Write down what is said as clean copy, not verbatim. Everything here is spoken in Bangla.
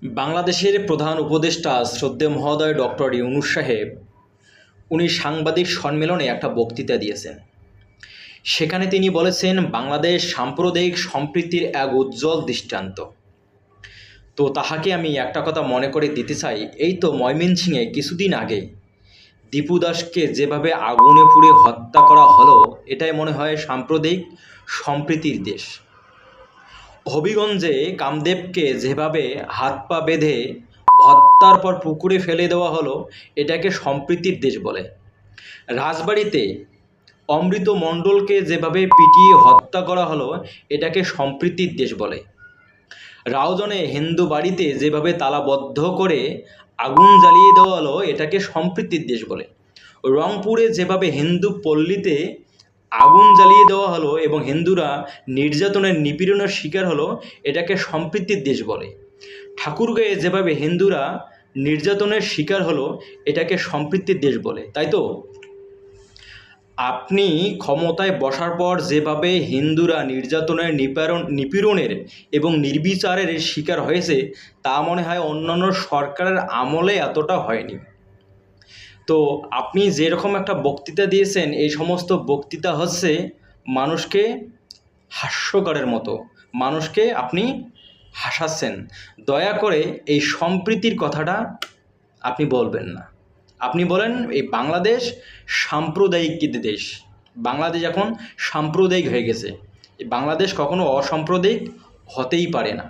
বাংলাদেশের প্রধান উপদেষ্টা শ্রদ্ধেয় মহোদয় ডক্টর ইউনূস সাহেব উনি সাংবাদিক সম্মেলনে একটা বক্তৃতা দিয়েছেন। সেখানে তিনি বলেছেন বাংলাদেশ সাম্প্রদায়িক সম্প্রীতির এক উজ্জ্বল দৃষ্টান্ত। তো তাহাকে আমি একটা কথা মনে করে দিতে চাই, এই তো ময়মনসিংহে কিছুদিন আগে দীপু দাসকে যেভাবে আগুনে পুড়ে হত্যা করা হলো, এটাই মনে হয় সাম্প্রদায়িক সম্প্রীতির দেশ। হবিগঞ্জে কামদেবকে যেভাবে হাত পা বেঁধে হত্যার পর পুকুরে ফেলে দেওয়া হলো, এটাকে সম্প্রীতির দেশ বলে। রাজবাড়িতে অমৃত মণ্ডলকে যেভাবে পিটিয়ে হত্যা করা হলো, এটাকে সম্প্রীতির দেশ বলে। রাউজানে হিন্দু বাড়িতে যেভাবে তালাবদ্ধ করে আগুন জ্বালিয়ে দেওয়া হলো, এটাকে সম্প্রীতির দেশ বলে। রংপুরে যেভাবে হিন্দু পল্লীতে আগুন জ্বালিয়ে দেওয়া হলো এবং হিন্দুরা নির্যাতনের নিপীড়নের শিকার হলো, এটাকে সম্প্রীতির দেশ বলে। ঠাকুরগাঁয়ে যেভাবে হিন্দুরা নির্যাতনের শিকার হলো, এটাকে সম্প্রীতির দেশ বলে। তাই তো আপনি ক্ষমতায় বসার পর যেভাবে হিন্দুরা নির্যাতনের নিপীড়নের এবং নির্বিচারের শিকার হয়েছে, তা মনে হয় অন্যান্য সরকারের আমলে এতটা হয়নি। তো আপনি যেরকম একটা বক্তৃতা দিয়েছেন, এই সমস্ত বক্তৃতা হচ্ছে মানুষকে হাস্যকরের মতো, মানুষকে আপনি হাসাচ্ছেন। দয়া করে এই সম্প্রীতির কথাটা আপনি বলবেন না। আপনি বলেন এই বাংলাদেশ সাম্প্রদায়িক দেশ। বাংলাদেশ এখন সাম্প্রদায়িক হয়ে গেছে। এই বাংলাদেশ কখনো অসাম্প্রদায়িক হতেই পারে না।